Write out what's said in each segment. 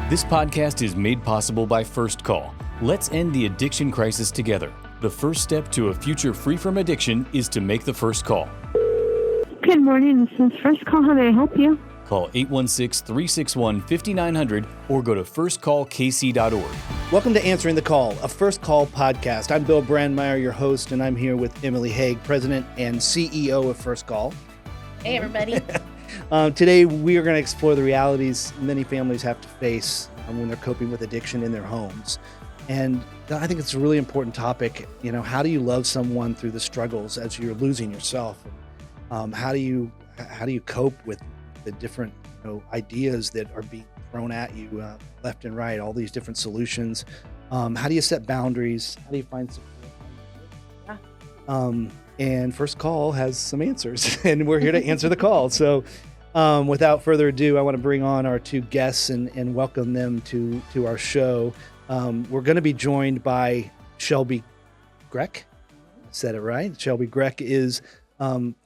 This podcast is made possible by First Call. Let's end the addiction crisis together. The first step to a future free from addiction is to make the first call. Good morning. This is First Call. How may I help you? Call 816-361-5900 or go to firstcallkc.org. Welcome to Answering the Call, a First Call podcast. I'm Bill Brandmeier, your host, and I'm here with Emily Hage, President and CEO of First Call. Hey, everybody. Today, we are going to explore the realities many families have to face when they're coping with addiction in their homes. And I think it's a really important topic. You know, how do you love someone through the struggles as you're losing yourself? How do you cope with the different ideas that are being thrown at you left and right, all these different solutions? How do you set boundaries? How do you find support? And First Call has some answers, and we're here to answer the call. So without further ado, I want to bring on our two guests and welcome them to our show. We're going to be joined by Shelby Krech. Said it right. Shelby Krech is part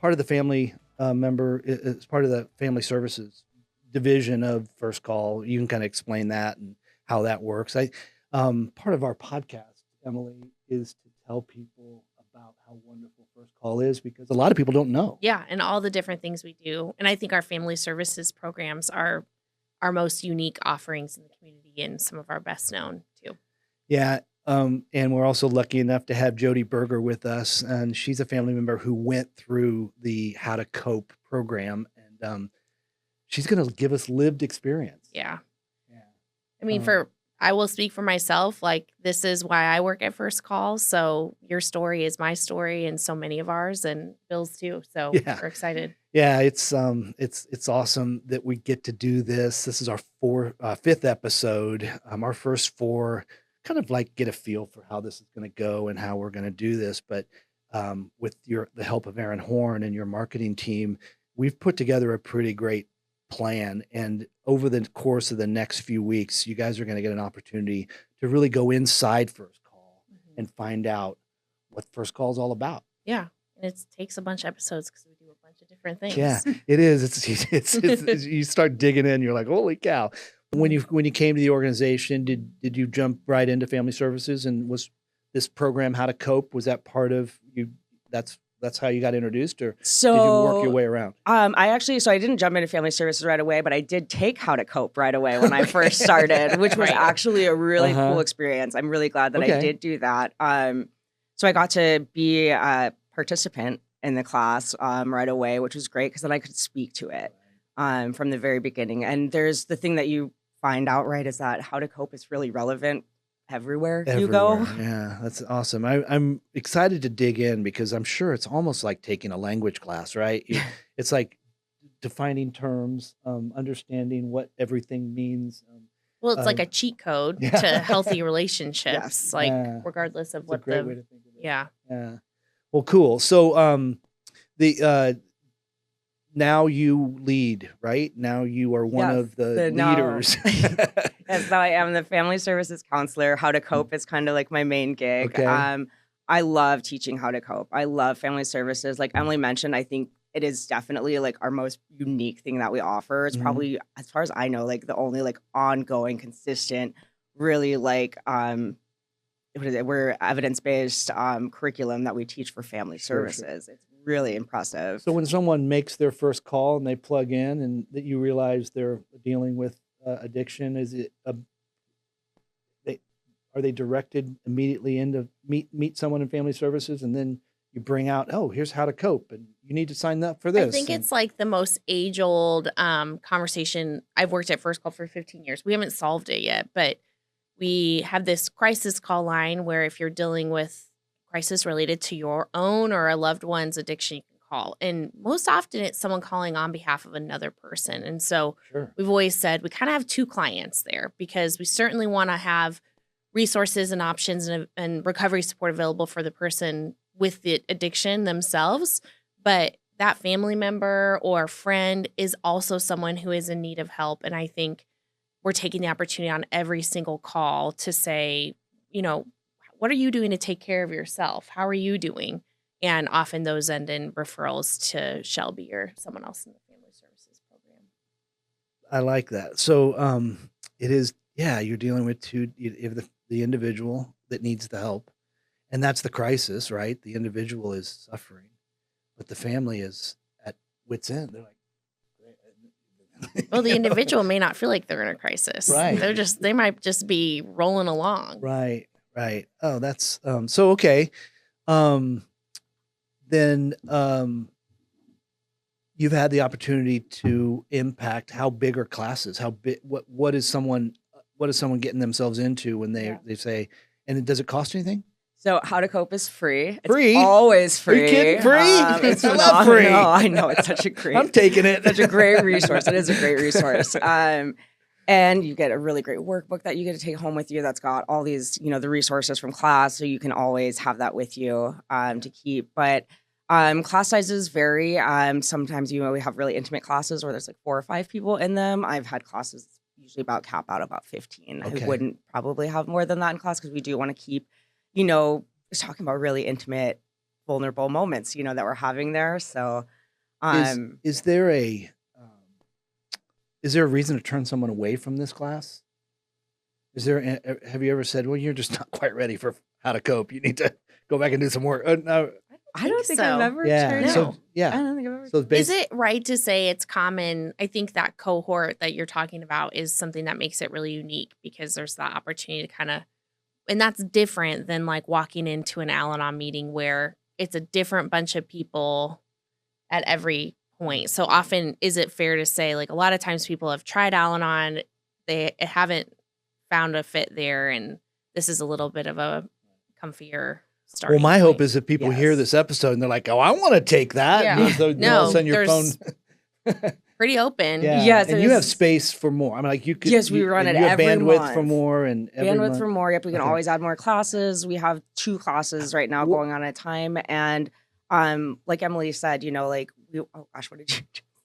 of the family member, is part of the family services division of First Call. You can kind of explain that and how that works. Part of our podcast, Emily, is to tell people about how wonderful First Call is, because a lot of people don't know. Yeah, and all the different things we do. And I think our family services programs are our most unique offerings in the community and some of our best known too. Yeah, and we're also lucky enough to have Jody Berger with us, and she's a family member who went through the How to Cope program, and she's going to give us lived experience. Yeah. I mean, I will speak for myself. Like, this is why I work at First Call. So your story is my story, and so many of ours, and Bill's too. So we're excited. Yeah, it's awesome that we get to do this. This is our fifth episode. Our first four kind of like get a feel for how this is going to go and how we're going to do this. But with the help of Aaron Horn and your marketing team, we've put together a pretty great plan. And over the course of the next few weeks, you guys are going to get an opportunity to really go inside First Call and find out what First Call is all about. Yeah. And it takes a bunch of episodes because we do a bunch of different things. Yeah, it is. It's you start digging in, you're like, holy cow. When you came to the organization, did you jump right into family services, and was this program How to Cope, was that part of you? That's how you got introduced, or did you work your way around? I didn't jump into family services right away, but I did take How to Cope right away when I first started, which was actually a really cool experience. I'm really glad that I did do that. So I got to be a participant in the class right away, which was great because then I could speak to it from the very beginning. And there's the thing that you find out, right, is that How to Cope is really relevant everywhere you go. Yeah, that's awesome. I'm excited to dig in because I'm sure it's almost like taking a language class, right? It's like defining terms, understanding what everything means. Well, it's like a cheat code to healthy relationships, regardless of what way to think of it. Yeah. Well, cool. So now you lead, right? Now you are one of the leaders. Yes, now I am the family services counselor. How to Cope is kind of like my main gig. Okay. I love teaching how to cope. I love family services. Like Emily mentioned, I think it is definitely like our most unique thing that we offer. It's probably, as far as I know, like the only like ongoing, consistent, really like we're evidence-based curriculum that we teach for family services. Sure. It's really impressive. So when someone makes their first call and they plug in and that you realize they're dealing with addiction, is it are they directed immediately into meet someone in family services, and then you bring out, oh, here's How to Cope, and you need to sign up for this? I think it's like the most age-old conversation. I've worked at First Call for 15 years. We haven't solved it yet, but we have this crisis call line where if you're dealing with crisis related to your own or a loved one's addiction, you can call. And most often it's someone calling on behalf of another person. And so we've always said we kind of have two clients there, because we certainly want to have resources and options and recovery support available for the person with the addiction themselves. But that family member or friend is also someone who is in need of help. And I think we're taking the opportunity on every single call to say, what are you doing to take care of yourself? How are you doing? And often those end in referrals to Shelby or someone else in the family services program. I like that. So it is. Yeah, you're dealing with the individual that needs the help, and that's the crisis, right? The individual is suffering, but the family is at wit's end. They're like, Well, the individual may not feel like they're in a crisis. Right. They might just be rolling along. Right. Oh, that's so okay. Then you've had the opportunity to impact how big are classes? How big? What is someone getting themselves into when they say? And does it cost anything? So How to Cope is free. Free? It's always free. Are you kidding? Free? It's I love free. I know it's such a great. I'm taking it. Such a great resource. It is a great resource. And you get a really great workbook that you get to take home with you that's got all these, the resources from class. So you can always have that with you to keep. But class sizes vary. Sometimes we have really intimate classes where there's like 4 or 5 people in them. I've had classes usually cap out about 15. Okay. I wouldn't probably have more than that in class because we do want to keep, talking about really intimate, vulnerable moments, that we're having there. So is there a reason to turn someone away from this class? Have you ever said, well, you're just not quite ready for How to Cope. You need to go back and do some work. No. I don't think so. I've ever Yeah. turned So, it. yeah. I don't think I've ever. So Is it right to say it's common? I think that cohort that you're talking about is something that makes it really unique because there's that opportunity to kind of, and that's different than like walking into an Al-Anon meeting where it's a different bunch of people at every point. So often, is it fair to say, like a lot of times people have tried Al-Anon, they haven't found a fit there, and this is a little bit of a comfier starting Well, my point. hope is that people hear this episode and they're like, "Oh, I want to take that." Yeah. And so all of a sudden your phone. Pretty open. Yes, and you have space for more. I mean, like you could. Yes, we run it you have every bandwidth month. for more and every Bandwidth month. for more. Yep, we can Okay. always add more classes. We have 2 classes right now going on at a time, and like Emily said, oh gosh, what did you?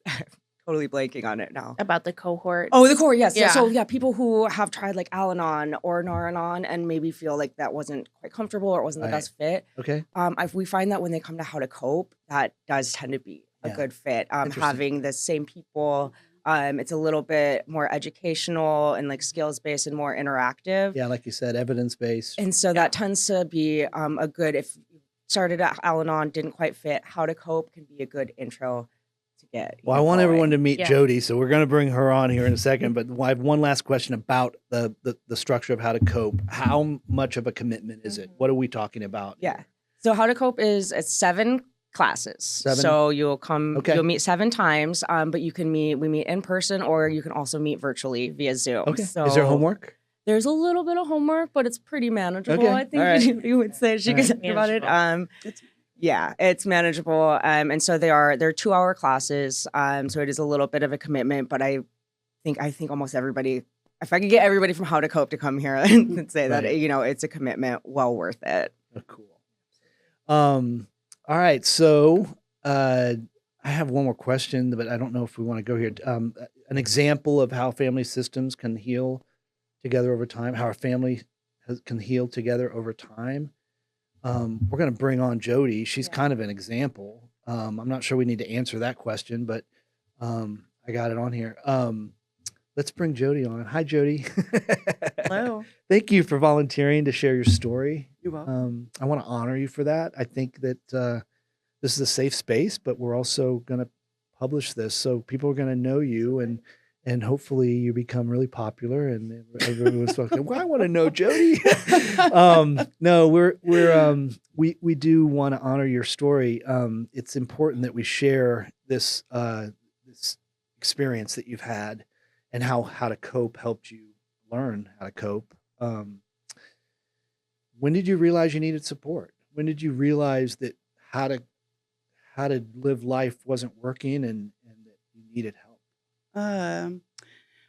I'm totally blanking on it now. About the cohort. Oh, the core, yes. Yeah. So people who have tried like Al-Anon or Nar-Anon and maybe feel like that wasn't quite comfortable or it wasn't the best fit. Okay. We find that when they come to How to Cope, that does tend to be a good fit. Interesting. Having the same people. It's a little bit more educational and like skills based and more interactive. Yeah, like you said, evidence based. And so that tends to be a good, if you started at Al-Anon, didn't quite fit, How to Cope can be a good intro to get. Well, I want everyone to meet Yeah. Jody, so we're going to bring her on here in a second. But I have one last question about the structure of How to Cope. How much of a commitment is it? What are we talking about? Yeah. So How to Cope is 7 classes. 7? So you'll come, Okay. you'll meet 7 times, but we meet in person or you can also meet virtually via Zoom. Okay. So Is there homework? There's a little bit of homework, but it's pretty manageable. Okay. I think All right. you would say she All could right. talk about it. Manageable. Yeah, it's manageable. And so they're 2-hour classes. So it is a little bit of a commitment, but I think almost everybody, if I could get everybody from How to Cope to come here and say that, Right. it's a commitment well worth it. Oh, cool. All right. So I have one more question, but I don't know if we want to go here. An example of how family systems can heal together over time, how our family can heal together over time. We're going to bring on Jody. She's kind of an example. I'm not sure we need to answer that question, but I got it on here. Let's bring Jody on. Hi, Jody. Hello. Thank you for volunteering to share your story. You're welcome. I want to honor you for that. I think that this is a safe space, but we're also going to publish this, so people are going to know you, and hopefully you become really popular, and everyone's talking. Well, I want to know Jody. No, we do want to honor your story. It's important that we share this experience that you've had, and how to cope helped you learn how to cope. When did you realize you needed support? When did you realize that how to live life wasn't working and that you needed help?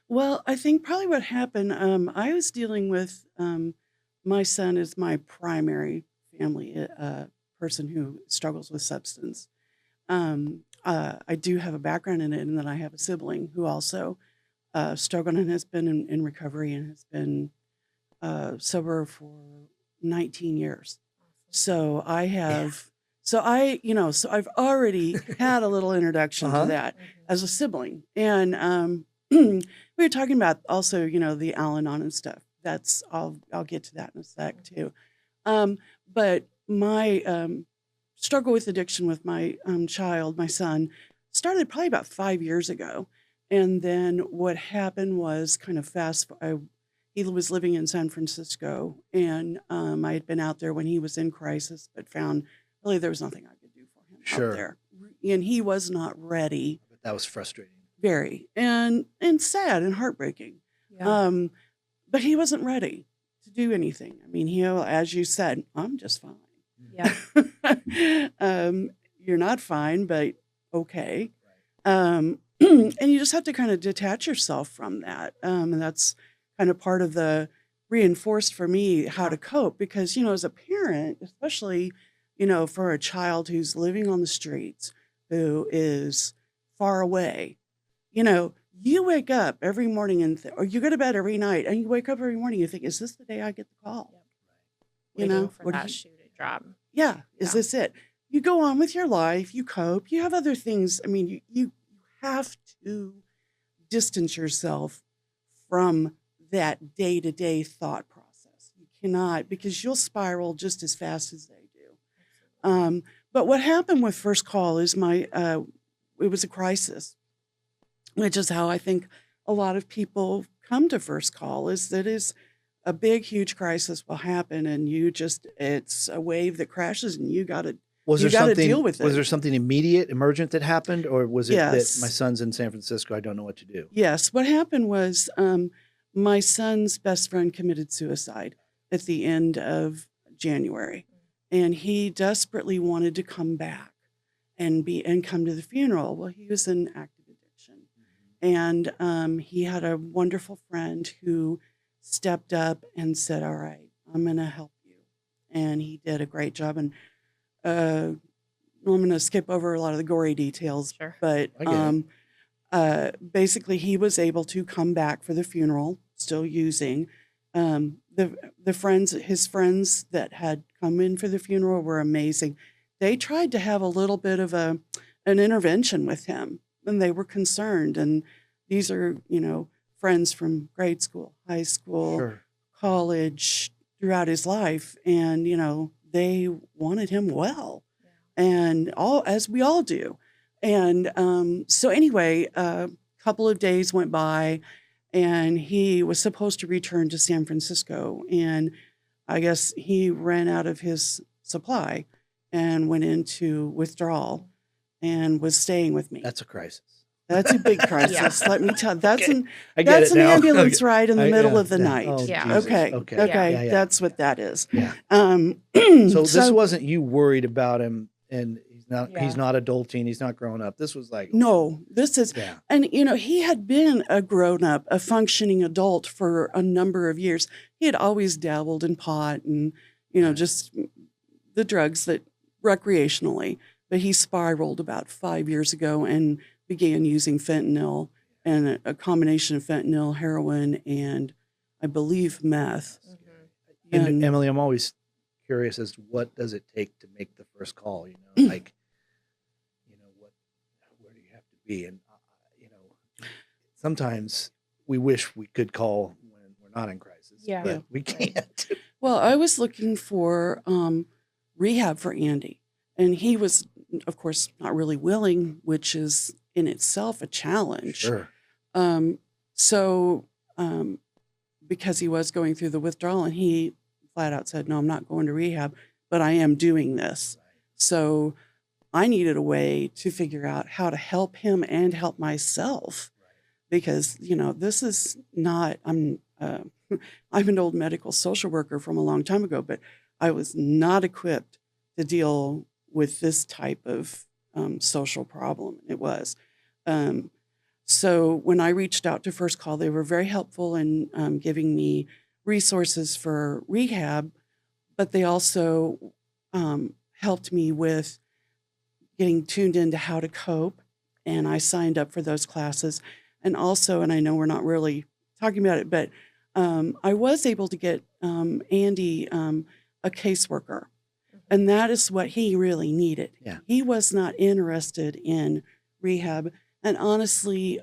Well, I think probably what happened, I was dealing with my son is my primary family person who struggles with substance. I do have a background in it, and then I have a sibling who also struggled and has been in recovery and has been sober for 19 years. So I have, so I've already had a little introduction to that as a sibling. And we were talking about also, the Al-Anon and stuff. I'll get to that in a sec too. But my struggle with addiction with my my son, started probably about 5 years ago. And then what happened was kind of he was living in San Francisco, and I had been out there when he was in crisis, but found really there was nothing I could do for him out there. And he was not ready. But that was frustrating. Very. And sad and heartbreaking. Yeah. But he wasn't ready to do anything. I mean, as you said, I'm just fine. Yeah. You're not fine, but okay. And you just have to kind of detach yourself from that. And that's kind of part of the reinforced for me how to cope, because, as a parent, especially, for a child who's living on the streets, who is far away, you wake up every morning or you go to bed every night and you wake up every morning, you think, is this the day I get the call? Waiting for that shoe to drop. Yeah. Is this it? You go on with your life, you cope, you have other things. I mean, you have to distance yourself from that day-to-day thought process. You cannot, because you'll spiral just as fast as they do. But what happened with First Call is it was a crisis, which is how I think a lot of people come to First Call, is a big, huge crisis will happen, and it's a wave that crashes, and you got to deal with it. Was there something immediate, emergent that happened, or was it Yes. that my son's in San Francisco, I don't know what to do? Yes. What happened was my son's best friend committed suicide at the end of January, and he desperately wanted to come back and come to the funeral. Well, he was in active addiction, and he had a wonderful friend who stepped up and said, all right, I'm going to help you. And he did a great job. And I'm going to skip over a lot of the gory details, Sure. but basically he was able to come back for the funeral, still using. His friends that had come in for the funeral were amazing. They tried to have a little bit of an intervention with him, and they were concerned. And these are, friends from grade school, high school, Sure. college, throughout his life. And, they wanted him well, and as we all do. And so anyway, a couple of days went by, and he was supposed to return to San Francisco. And I guess he ran out of his supply and went into withdrawal and was staying with me. That's a crisis. That's a big crisis. Let me tell you. That's Okay. an ambulance ride in the middle of the night. Oh, Yeah. Jesus. Okay. Okay. Yeah. That's what that is. Yeah. So this wasn't you worried about him, and he's not Yeah. adulting, he's not growing up. This was like, no, this is, yeah. and he had been a grown up, a functioning adult for a number of years. He had always dabbled in pot and, just the drugs that recreationally, but he spiraled about 5 years ago and began using fentanyl, and a combination of fentanyl, heroin, and I believe meth. And Emily, I'm always curious as to what does it take to make the first call, like, where do you have to be? And, sometimes we wish we could call when we're not in crisis, Yeah. but we can't. Well, I was looking for rehab for Andy, and he was, of course, not really willing, which is in itself a challenge. Sure. Because he was going through the withdrawal, and he flat out said, no, I'm not going to rehab, but I am doing this. So I needed a way to figure out how to help him and help myself, because, this is not, I'm an old medical social worker from a long time ago, but I was not equipped to deal with this type of social problem. It was. So when I reached out to First Call, they were very helpful in giving me resources for rehab, but they also helped me with getting tuned into how to cope. And I signed up for those classes. And also, and I know we're not really talking about it, but I was able to get Andy a caseworker. And that is what he really needed. Yeah. He was not interested in rehab. And honestly,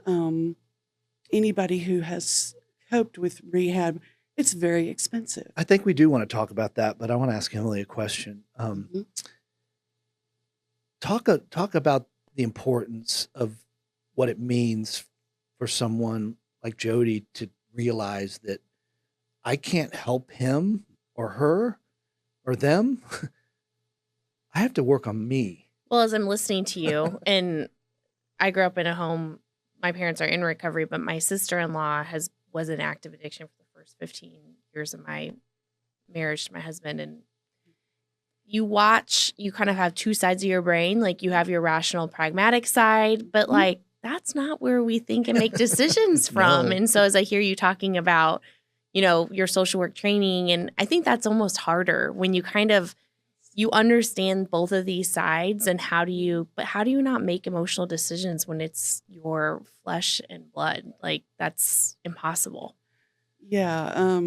anybody who has coped with rehab, it's very expensive. I think we do want to talk about that, but I want to ask Emily a question. Talk about the importance of what it means for someone like Jody to realize that I can't help him or her or them. I have to work on me. Well, as I'm listening to you, and I grew up in a home, my parents are in recovery, but my sister-in-law was in active addiction for the first 15 years of my marriage to my husband. And you kind of have two sides of your brain. Like, you have your rational, pragmatic side, but like, that's not where we think and make decisions from. No. And so as I hear you talking about, your social work training, and I think that's almost harder when you you understand both of these sides, and how do you not make emotional decisions when it's your flesh and blood? Like, that's impossible. Yeah.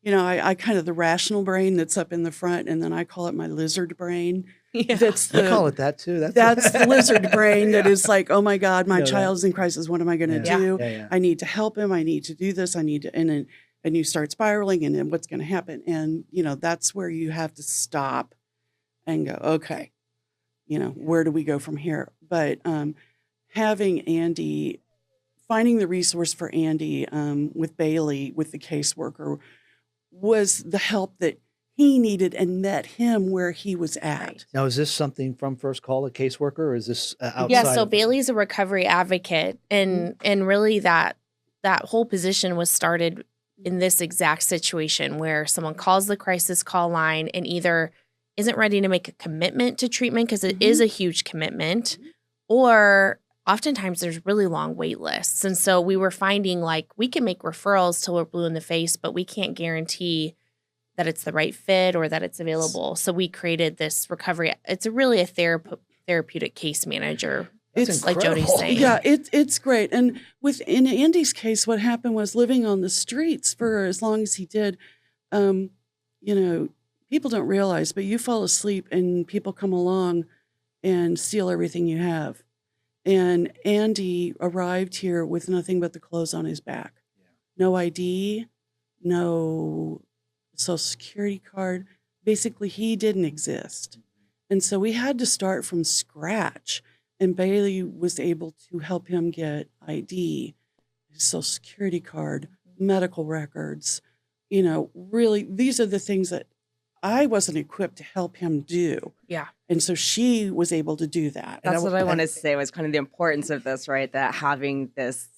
I kind of the rational brain that's up in the front, and then I call it my lizard brain. Yeah. I call it that too. That's the lizard brain that is like, oh my God, my child's in crisis. What am I going to do? Yeah. I need to help him. I need to do this. I need to, and you start spiraling, and then what's going to happen? And, that's where you have to stop and go, okay, where do we go from here? But having Andy, finding the resource for Andy with Bailey, with the caseworker, was the help that he needed and met him where he was at. Right. Now, is this something from First Call, a caseworker, or is this outside? Yeah, so Bailey's a recovery advocate, and really that whole position was started in this exact situation where someone calls the crisis call line and either isn't ready to make a commitment to treatment, because it is a huge commitment, or oftentimes there's really long wait lists. And so we were finding, like, we can make referrals till we're blue in the face, but we can't guarantee that it's the right fit or that it's available. So we created this recovery. It's really a therapeutic case manager. It's like Jody's saying. Yeah, it's great. And in Andy's case, what happened was living on the streets for as long as he did, people don't realize, but you fall asleep and people come along and steal everything you have. And Andy arrived here with nothing but the clothes on his back. Yeah. No ID, no Social Security card. Basically, he didn't exist. And so we had to start from scratch. And Bailey was able to help him get ID, his Social Security card, medical records. Really, these are the things that I wasn't equipped to help him do. Yeah. And so she was able to do that. That's what I want to say was kind of the importance of this, right? That having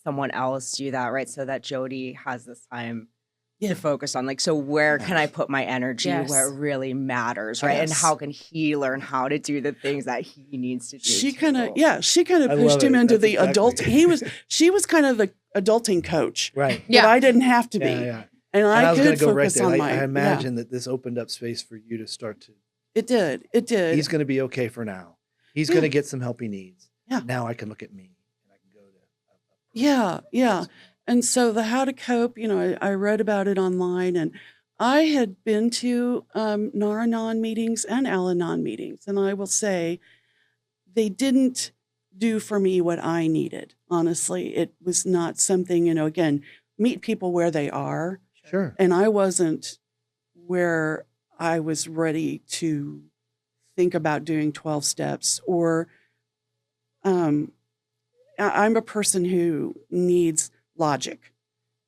someone else do that, right? So that Jody has this time to focus on, like, so where can I put my energy where it really matters, right? And how can he learn how to do the things that he needs to do? She kind of pushed him into the adult. She was kind of the adulting coach. Right. But I didn't have to be. Yeah. And I was going could to go right focus there. on I imagine that this opened up space for you to start to. It did. He's going to be okay for now. He's going to get some help he needs. Yeah. Now I can look at me and I can go to. Yeah. And so the How to Cope, I read about it online, and I had been to Nar-Anon meetings and Al-Anon meetings, and I will say they didn't do for me what I needed. Honestly, it was not something, again, meet people where they are. Sure. And I wasn't where I was ready to think about doing 12 steps, or I'm a person who needs logic.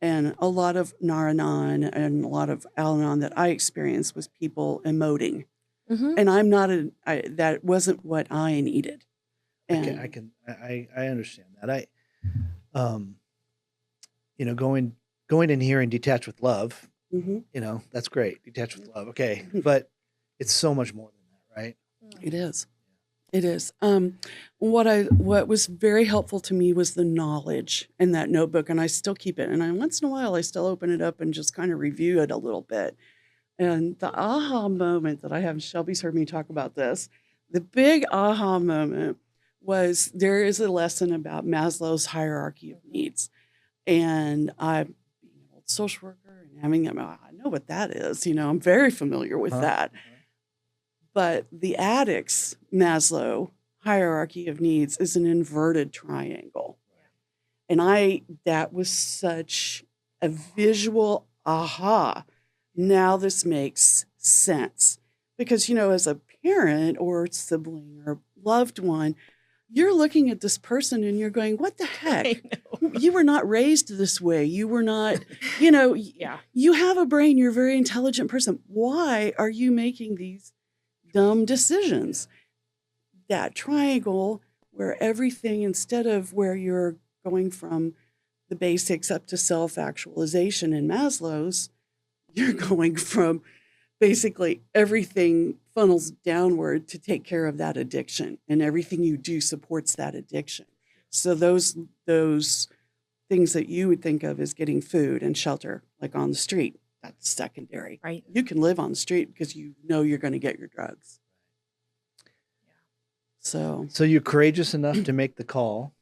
And a lot of Nar-Anon and a lot of Al-Anon that I experienced was people emoting. Mm-hmm. And I'm not that wasn't what I needed. And I understand that. Going in here and detach with love, that's great. Detach with love. Okay. But it's so much more than that, right? It is. It is. What was very helpful to me was the knowledge in that notebook, and I still keep it. And once in a while, I still open it up and just kind of review it a little bit. And the aha moment that I have, Shelby's heard me talk about this, the big aha moment was there is a lesson about Maslow's hierarchy of needs. And I'm being an old social worker and having them, I know what that is. I'm very familiar with that. But the addict's Maslow hierarchy of needs is an inverted triangle. And that was such a visual aha. Now this makes sense. Because, as a parent or sibling or loved one, you're looking at this person and you're going, what the heck? You were not raised this way. You were not, Yeah. You have a brain. You're a very intelligent person. Why are you making these dumb decisions? That triangle where everything, instead of where you're going from the basics up to self-actualization in Maslow's, you're going from basically everything funnels downward to take care of that addiction, and everything you do supports that addiction. So those things that you would think of as getting food and shelter, like on the street, that's secondary. Right. You can live on the street because you know you're going to get your drugs. So you're courageous enough to make the call.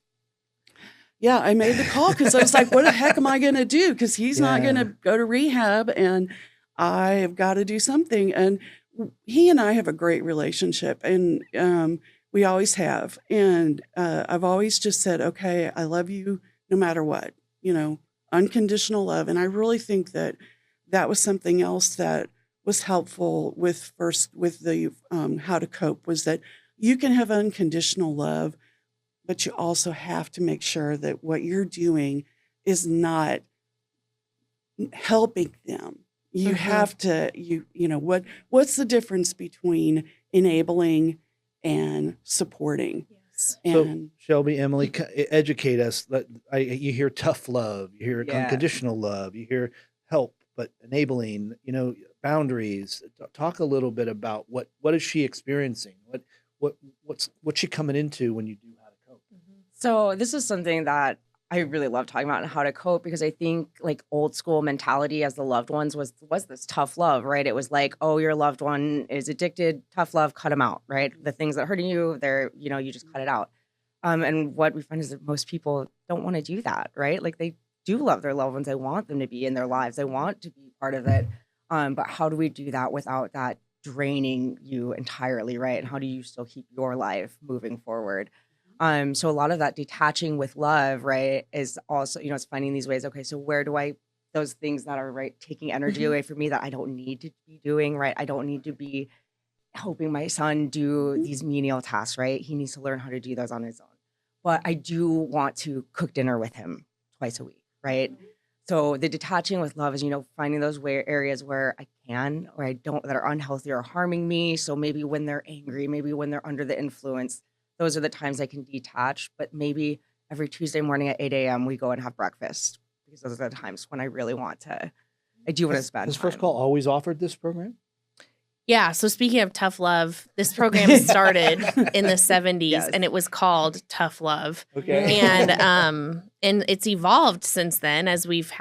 Yeah, I made the call because I was like, what the heck am I going to do? Because he's not going to go to rehab, and I have got to do something. And he and I have a great relationship, and we always have. And I've always just said, okay, I love you no matter what, unconditional love. And I really think that was something else that was helpful with the How to Cope, was that you can have unconditional love, but you also have to make sure that what you're doing is not helping them. You have to, what's the difference between enabling and supporting? Yes. So Shelby, Emily, educate us. You hear tough love, you hear unconditional love, you hear help, but enabling, boundaries. Talk a little bit about what is she experiencing? What's she coming into when you do How to Cope? So this is something that I really love talking about, How to Cope, because I think like old school mentality as the loved ones was this tough love, right? It was like, oh, your loved one is addicted, tough love, cut them out, right? The things that are hurting you, you just cut it out. And what we find is that most people don't want to do that, right? Like they do love their loved ones. They want them to be in their lives. They want to be part of it. But how do we do that without that draining you entirely, right? And how do you still keep your life moving forward? So a lot of that detaching with love, right, is also, it's finding these ways, okay, so where do those things that are, right, taking energy away from me that I don't need to be doing, right? I don't need to be helping my son do these menial tasks, right? He needs to learn how to do those on his own. But I do want to cook dinner with him twice a week, right? So the detaching with love is, finding those areas where I can or I don't, that are unhealthy or harming me. So maybe when they're angry, maybe when they're under the influence, those are the times I can detach. But maybe every Tuesday morning at 8 a.m. we go and have breakfast, because those are the times when I really want to spend Has time. First Call always offered this program? Yeah. So speaking of tough love, this program started in the 70s and it was called Tough Love. Okay. And it's evolved since then as we've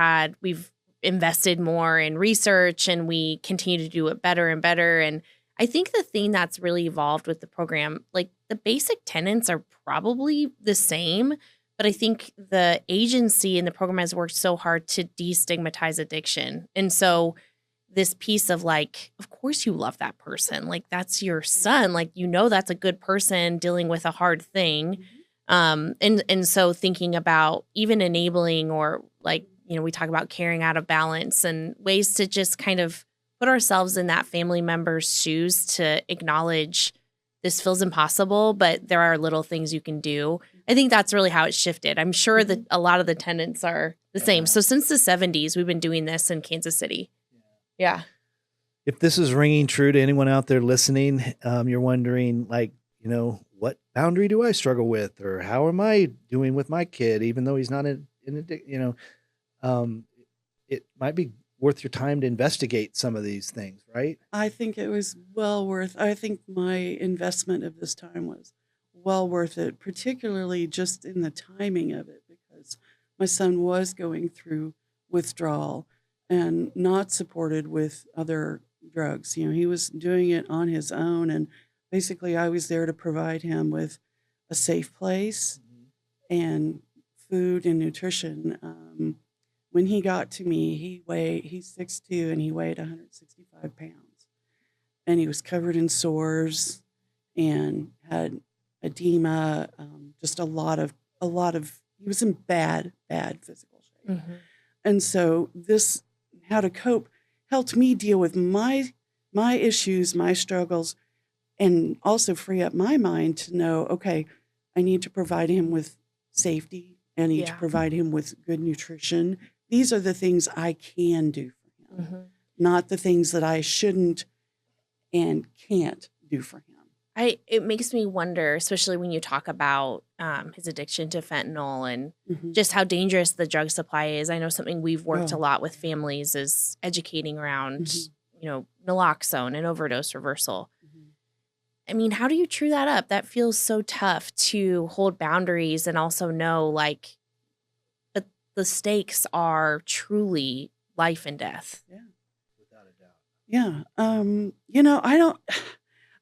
invested more in research and we continue to do it better and better. And I think the thing that's really evolved with the program, like the basic tenets are probably the same, but I think the agency in the program has worked so hard to destigmatize addiction. And so this piece of like, of course you love that person. Like that's your son. Like, that's a good person dealing with a hard thing. And so thinking about even enabling or like, we talk about caring out of balance and ways to just kind of put ourselves in that family member's shoes to acknowledge this feels impossible, but there are little things you can do. I think that's really how it's shifted. I'm sure that a lot of the tenets are the same. So since the 70s, we've been doing this in Kansas City. Yeah. If this is ringing true to anyone out there listening, you're wondering, like, what boundary do I struggle with, or how am I doing with my kid, even though he's not it might be worth your time to investigate some of these things, right? I think it was well worth. I think my investment of this time was well worth it, particularly just in the timing of it, because my son was going through withdrawal and not supported with other drugs. He was doing it on his own. And basically I was there to provide him with a safe place and food and nutrition. When he got to me, he's 6'2", and he weighed 165 pounds. And he was covered in sores and had edema, just a lot of He was in bad physical shape. Mm-hmm. And so this How to Cope helped me deal with my issues, my struggles, and also free up my mind to know, okay, I need to provide him with safety. I need to provide him with good nutrition. These are the things I can do for him, not the things that I shouldn't and can't do for him. It makes me wonder, especially when you talk about his addiction to fentanyl and just how dangerous the drug supply is. I know something we've worked a lot with families is educating around, naloxone and overdose reversal. I mean, how do you true that up? That feels so tough to hold boundaries and also know like that the stakes are truly life and death. Yeah, without a doubt. Yeah.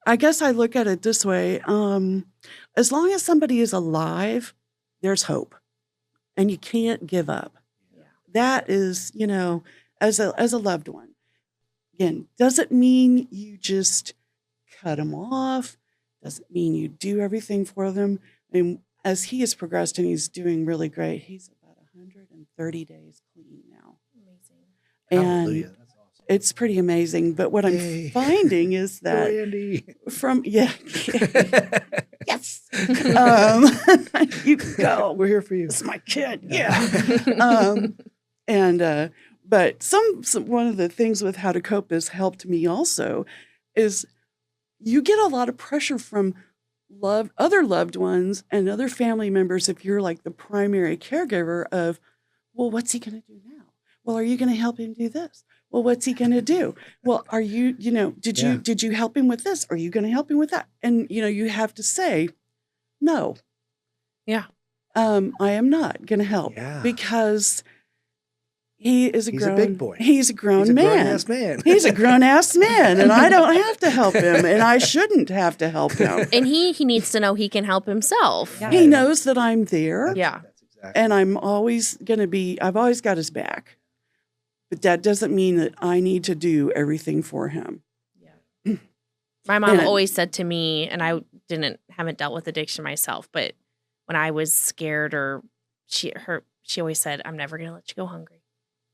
I guess I look at it this way. As long as somebody is alive, there's hope and you can't give up. Yeah. That is, as a loved one. Again, doesn't mean you just cut them off. Doesn't mean you do everything for them. And as he has progressed and he's doing really great, he's about 130 days clean now. Amazing. And Hallelujah. That's awesome. it's pretty amazing. But what I'm finding is that yes, you can go. We're here for you. It's my kid. Yeah. But some one of the things with How to Cope has helped me also is you get a lot of pressure from other loved ones and other family members if you're like the primary caregiver of, well, what's he going to do now? Well, are you going to help him do this? Well, what's he going to do? Well, are you, did you help him with this? Are you going to help him with that? And, you have to say, no. Yeah. I am not going to help because he's a big boy. He's a grown man. Grown-ass man. He's a grown-ass man, and I don't have to help him, and I shouldn't have to help him. And he needs to know he can help himself. Yeah. He knows that I'm there. Yeah. That's exactly. And I'm always going to be, I've always got his back. But that doesn't mean that I need to do everything for him. Yeah. My mom always said to me, and I haven't dealt with addiction myself, but when I was scared or she always said, I'm never going to let you go hungry.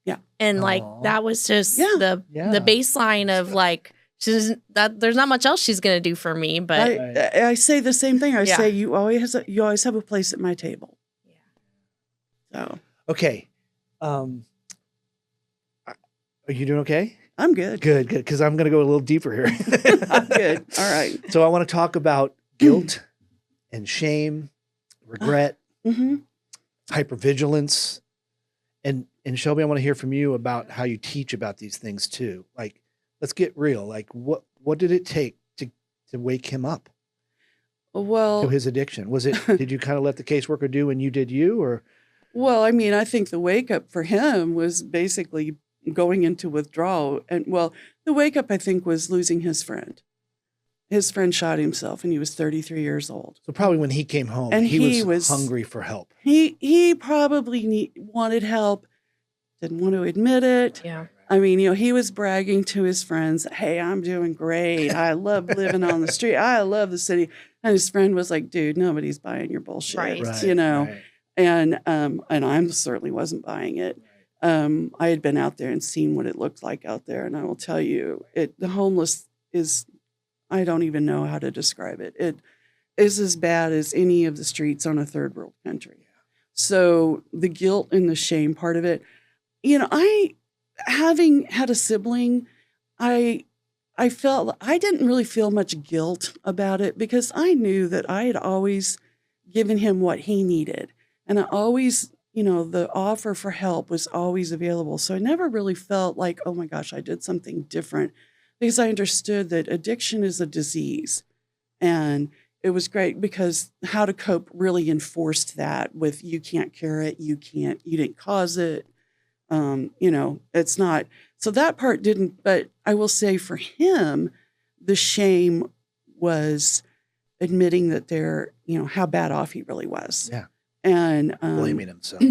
Yeah. And that was just the baseline of like, there's not much else she's going to do for me, but I say the same thing. I say, you always have a place at my table. Yeah. So. Okay. Are you doing okay? I'm good. Good. Because I'm going to go a little deeper here. I'm good. All right. So I want to talk about guilt and shame, regret, hypervigilance. And Shelby, I want to hear from you about how you teach about these things too. Like, let's get real. Like, what did it take to wake him up? Well, to his addiction? Was it, did you kind of let the caseworker do and you did you, or? Well, I mean, I think the wake up for him was basically going into withdrawal. And the wake up, I think, was losing his friend. His friend shot himself and he was 33 years old. So probably when he came home, and he was hungry for help. He probably wanted help, didn't want to admit it. Yeah. I mean, he was bragging to his friends, hey, I'm doing great. I love living on the street. I love the city. And his friend was like, dude, nobody's buying your bullshit. Right. Right. And I certainly wasn't buying it. I had been out there and seen what it looked like out there. And I will tell you, the homeless is, I don't even know how to describe it. It is as bad as any of the streets on a third world country. So the guilt and the shame part of it, having had a sibling, I felt, I didn't really feel much guilt about it because I knew that I had always given him what he needed. And I always, the offer for help was always available. So I never really felt like, oh my gosh, I did something different, because I understood that addiction is a disease. And it was great because How to Cope really enforced that with, you can't cure it, you didn't cause it. It's not. So that part didn't, but I will say for him, the shame was admitting that how bad off he really was. Yeah. And blaming himself.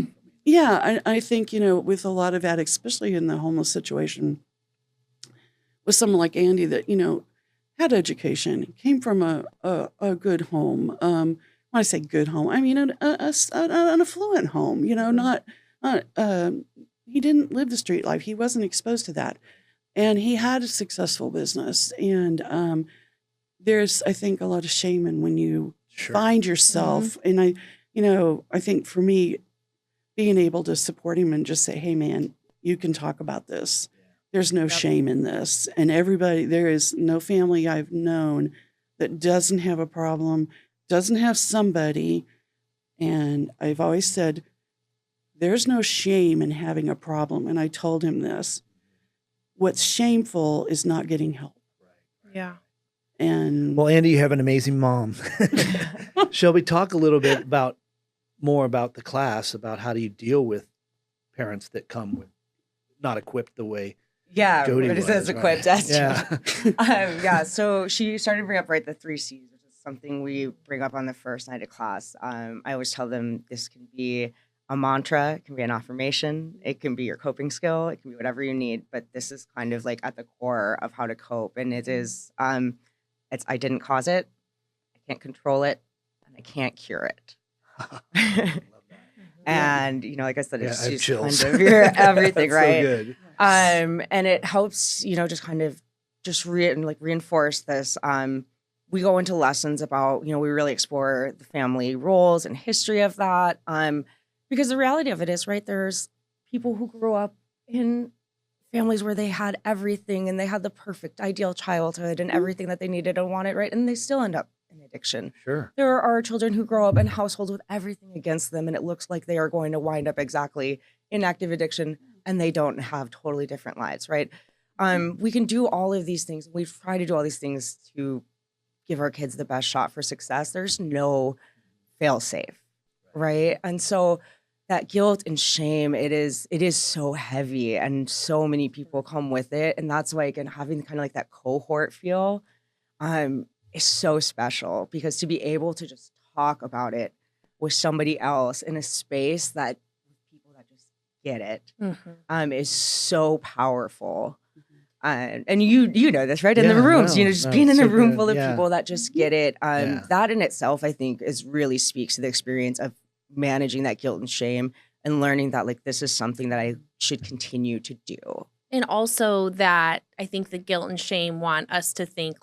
Yeah. I think, with a lot of addicts, especially in the homeless situation, with someone like Andy that, had education, came from a good home, when I say good home, I mean an affluent home. You know, not he didn't live the street life. He wasn't exposed to that, and he had a successful business. And there's, I think, a lot of shame in when you find yourself. And I think for me, being able to support him and just say, hey, man, you can talk about this. There's no shame in this. And there is no family I've known that doesn't have a problem, doesn't have somebody. And I've always said, there's no shame in having a problem. And I told him this. What's shameful is not getting help. Yeah. And well, Andy, you have an amazing mom. Shelby, talk a little bit more about the class, about how do you deal with parents that come with not equipped the way Jody what was, it says equipped. Yeah. So she started to bring up the 3 C's, which is something we bring up on the first night of class. I always tell them this can be a mantra, it can be an affirmation, it can be your coping skill, it can be whatever you need. But this is kind of like at the core of how to cope, and it is it's I didn't cause it, I can't control it, and I can't cure it. And like I said, it's just kind of your everything, right? So good. And it helps, just kind of just reinforce this. We go into lessons about, we really explore the family roles and history of that. Because the reality of it is, right, there's people who grew up in families where they had everything and they had the perfect ideal childhood and everything that they needed and wanted, right? And they still end up in addiction. Sure. There are children who grow up in households with everything against them, and it looks like they are going to wind up exactly in active addiction, and they don't have totally different lives, right? We can do all of these things. We try to do all these things to give our kids the best shot for success. There's no fail safe, right? And so that guilt and shame, it is so heavy, and so many people come with it. And that's why, again, having kind of like that cohort feel is so special, because to be able to just talk about it with somebody else in a space that people that just get it is so powerful. And you know this, right? In the rooms, just being in a room full of people that just get it. That in itself, I think, really speaks to the experience of managing that guilt and shame, and learning that this is something that I should continue to do. And also that I think the guilt and shame want us to think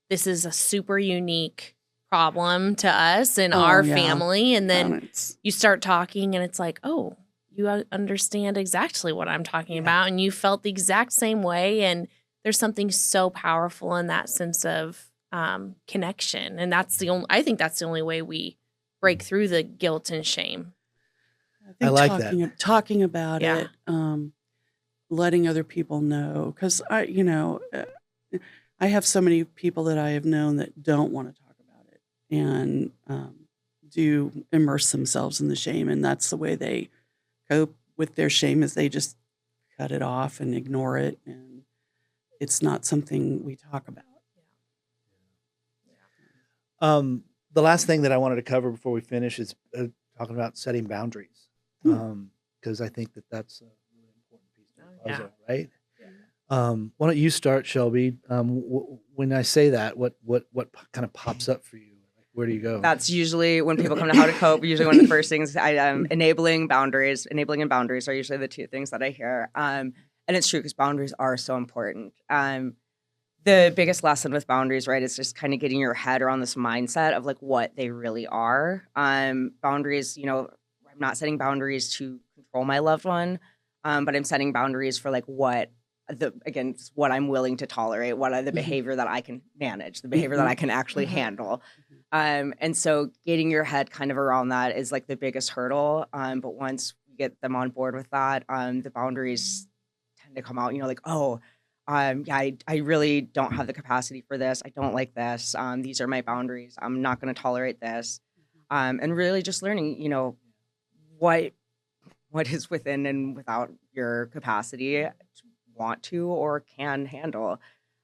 this is a super unique problem to us and our family. And then you start talking and it's like, oh, you understand exactly what I'm talking about. And you felt the exact same way. And there's something so powerful in that sense of connection. And I think that's the only way we break through the guilt and shame. I think like that. Talking about it, letting other people know. Because I have so many people that I have known that don't want to talk about it and do immerse themselves in the shame. And that's the way they cope with their shame, is they just cut it off and ignore it. And it's not something we talk about. The last thing that I wanted to cover before we finish is talking about setting boundaries. Because I think that's a really important piece of the puzzle, right? Why don't you start, Shelby? When I say that, what kind of pops up for you? Where do you go? That's usually when people come to How to Cope. Usually one of the first things enabling and boundaries are usually the 2 things that I hear. And it's true, because boundaries are so important. The biggest lesson with boundaries, right, is just kind of getting your head around this mindset of what they really are. Boundaries, I'm not setting boundaries to control my loved one, but I'm setting boundaries for what I'm willing to tolerate, what are the behavior that I can manage, the behavior that I can actually handle. And so getting your head kind of around that is the biggest hurdle. But once we get them on board with that, the boundaries tend to come out, I really don't have the capacity for this. I don't like this. These are my boundaries. I'm not going to tolerate this. And really just learning, what is within and without your capacity to want to or can handle.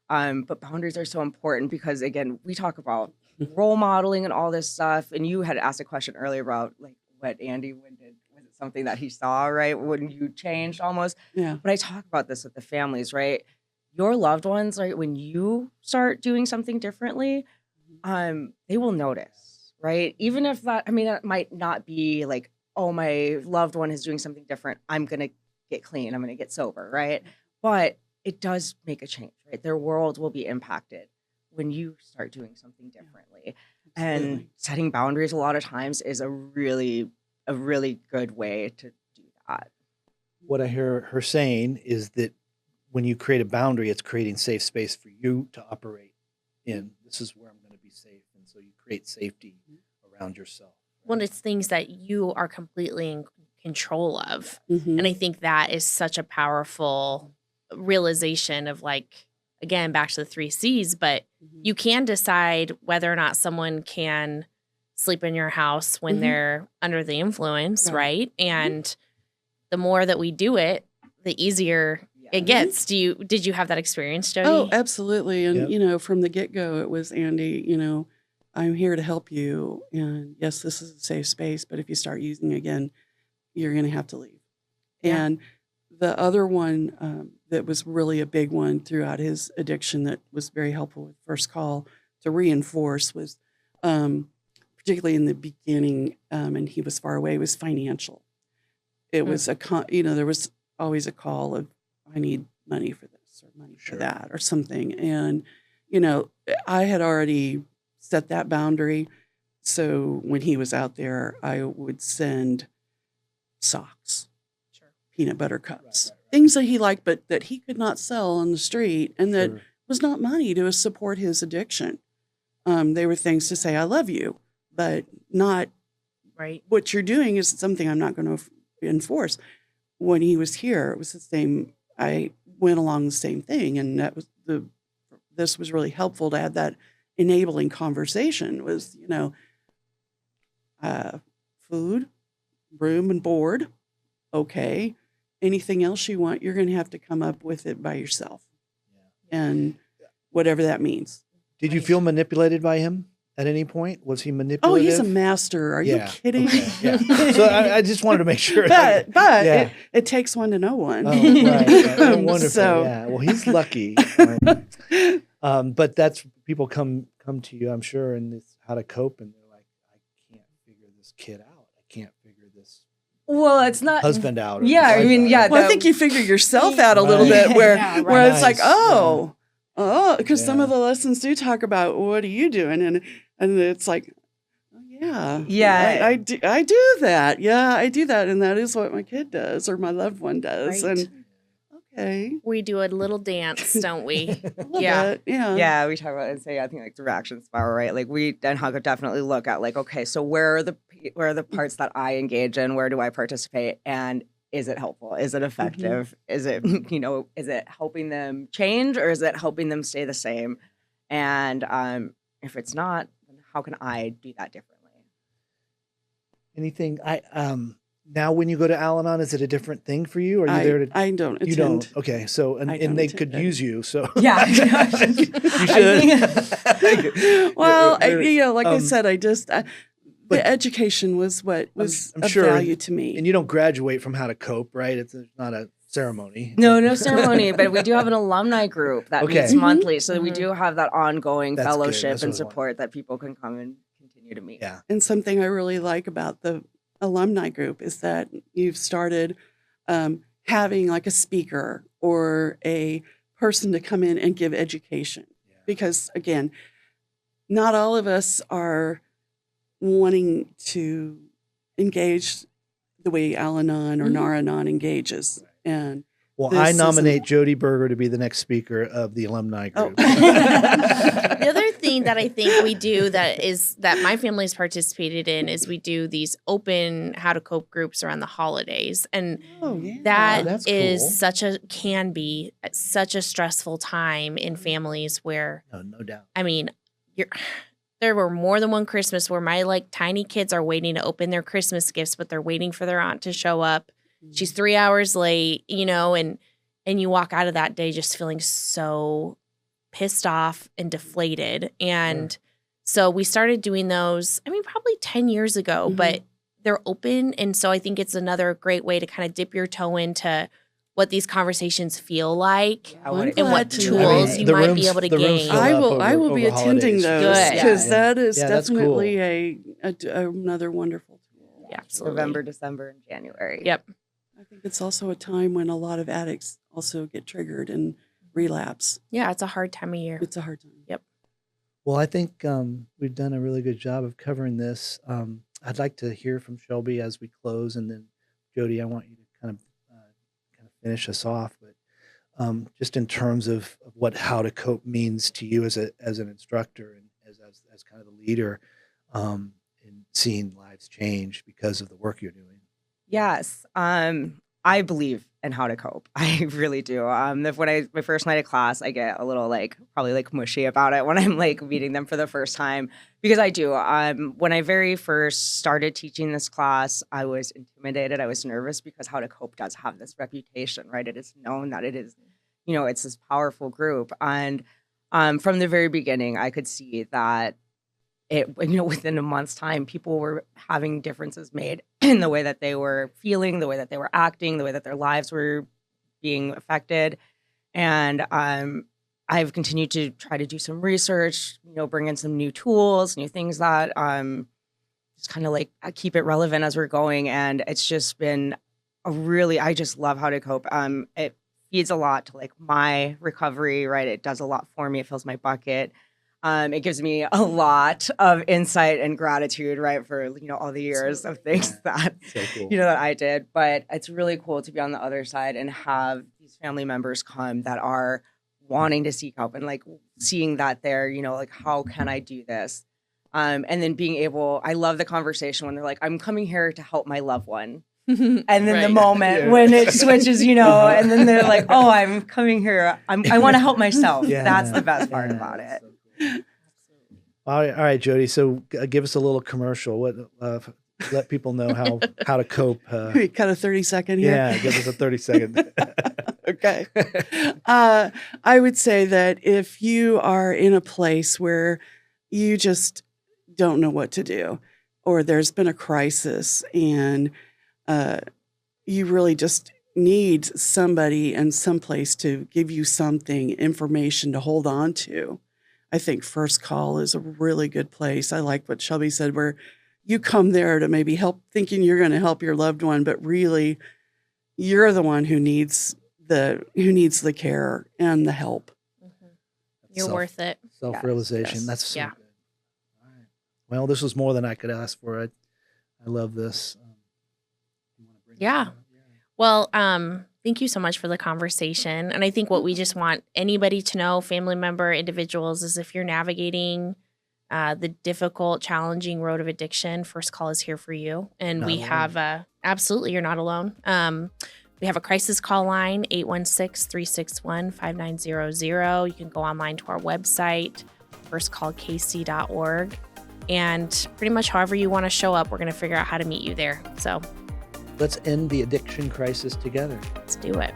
But boundaries are so important because, again, we talk about role modeling and all this stuff. And you had asked a question earlier about what Andy did. Was it something that he saw, right? When you changed almost? Yeah. But I talk about this with the families, right? Your loved ones, right? When you start doing something differently, they will notice, right? Even if that, I mean, that might not be like, oh, my loved one is doing something different. I'm going to get clean. I'm going to get sober, right? But it does make a change, right? Their world will be impacted when you start doing something differently. And setting boundaries a lot of times is a really good way to do that. What I hear her saying is that when you create a boundary, it's creating safe space for you to operate in. This is where I'm going to be safe. And so you create safety around yourself. Well, it's things that you are completely in control of. And I think that is such a powerful realization of, like, again, back to the 3 C's, but you can decide whether or not someone can sleep in your house when they're under the influence, right? And the more that we do it, the easier it gets. Did you have that experience, Jody? Oh, absolutely. And, from the get-go, it was, Andy, I'm here to help you. And yes, this is a safe space, but if you start using again, you're going to have to leave. Yeah. And the other one that was really a big one throughout his addiction that was very helpful with First Call to reinforce was, particularly in the beginning, and he was far away, was financial. It was there was always a call of, I need money for this or money for that or something. And, I had already set that boundary. So when he was out there, I would send socks, peanut butter cups, things that he liked, but that he could not sell on the street and that was not money to support his addiction. They were things to say, I love you, but not what you're doing is something I'm not going to enforce. When he was here, it was the same. I went along the same thing. And that was this was really helpful to have that enabling conversation was, food, room and board. Okay. Anything else you want, you're going to have to come up with it by yourself. And whatever that means. Did you feel manipulated by him at any point? Was he manipulative? Oh, he's a master. Are you kidding? Okay. Yeah. So I just wanted to make sure. But it takes one to know one. Oh, right. Wonderful. So. Yeah. Well, he's lucky. But that's people come to you, I'm sure, and it's how to cope, and they're like, I can't figure this kid out. I can't figure this. Well, it's not husband out. Yeah, I mean, Well, I think you figure yourself out a little bit where it's like, because some of the lessons do talk about what are you doing, and it's like, I do that. Yeah, I do that, and that is what my kid does or my loved one does, and we do a little dance, don't we? Yeah. We talk about it and say, I think like the reaction spiral, right? Like we and Hug definitely look at like, okay, so where are the parts that I engage in? Where do I participate? And is it helpful? Is it effective? Is it is it helping them change or is it helping them stay the same? And if it's not, then how can I do that differently? Anything now when you go to Al-Anon, is it a different thing for you? Are you there to? I don't attend. You don't. Okay, so and they could use you. So yeah, you should. Well, I said, I just the education was what was of value to me. And you don't graduate from how to cope, right? It's not a ceremony. No ceremony, but we do have an alumni group that meets monthly, so we do have that ongoing fellowship and support that people can come and continue to meet. Yeah, and something I really like about the alumni group is that you've started having like a speaker or a person to come in and give education. Because again, not all of us are wanting to engage the way Al-Anon or Nar-Anon engages. And I nominate Jody Berger to be the next speaker of the alumni group. The other thing that I think we do that my family's participated in is we do these open how to cope groups around the holidays. And that is can be such a stressful time in families where no doubt. I mean, there were more than one Christmas where my tiny kids are waiting to open their Christmas gifts, but they're waiting for their aunt to show up. She's 3 hours late, and you walk out of that day just feeling so pissed off and deflated. And so we started doing those, probably 10 years ago, but they're open. And so I think it's another great way to kind of dip your toe into what these conversations feel like and what tools you might be able to gain. I will be attending those because that is definitely another wonderful tool. Yeah, absolutely. November, December, and January. Yep. I think it's also a time when a lot of addicts also get triggered and relapse. Yeah, it's a hard time of year. It's a hard time. Yep. Well, I think we've done a really good job of covering this. I'd like to hear from Shelby as we close, and then Jody, I want you to kind of finish us off. But just in terms of what how to cope means to you as an instructor and as kind of the leader, in seeing lives change because of the work you're doing. Yes. I believe in how to cope. I really do. When my first night of class, I get a little probably mushy about it when I'm meeting them for the first time, because I do. When I very first started teaching this class, I was intimidated. I was nervous because how to cope does have this reputation, right? It is known that it is, it's this powerful group. And from the very beginning, I could see that within a month's time, people were having differences made in the way that they were feeling, the way that they were acting, the way that their lives were being affected. And I've continued to try to do some research, bring in some new tools, new things that just kind of keep it relevant as we're going. And it's just been I just love how to cope. It feeds a lot to my recovery, right? It does a lot for me. It fills my bucket. It gives me a lot of insight and gratitude, right, for all the years of things that So cool. that I did. But it's really cool to be on the other side and have these family members come that are wanting to seek help and seeing that they're how can I do this, and then being able. I love the conversation when they're like, I'm coming here to help my loved one. And then the moment when it switches, and then they're like, oh, I'm coming here. I want to help myself. Yeah. That's the best part about it. So cool. All right, Jody. So give us a little commercial. What let people know how to cope. We cut a 30-second here. Yeah, give us a 30-second. Okay. I would say that if you are in a place where you just don't know what to do, or there's been a crisis and you really just need somebody and someplace to give you information to hold on to, I think First Call is a really good place. I like what Shelby said, where you come there to maybe help, thinking you're going to help your loved one, but really you're the one who needs the care and the help. Mm-hmm. You're worth it. Self-realization. Yes. That's so Yeah. good. All right. Well, this was more than I could ask for. I love this. You wanna bring Yeah. this up? Well, thank you so much for the conversation. And I think what we just want anybody to know, family member, individuals, is if you're navigating the difficult, challenging road of addiction, First Call is here for you. And Not we alone. have absolutely, you're not alone. We have a crisis call line, 816-361-5900. You can go online to our website, firstcallkc.org. And pretty much however you want to show up, we're going to figure out how to meet you there. So Let's end the addiction crisis together. let's do it.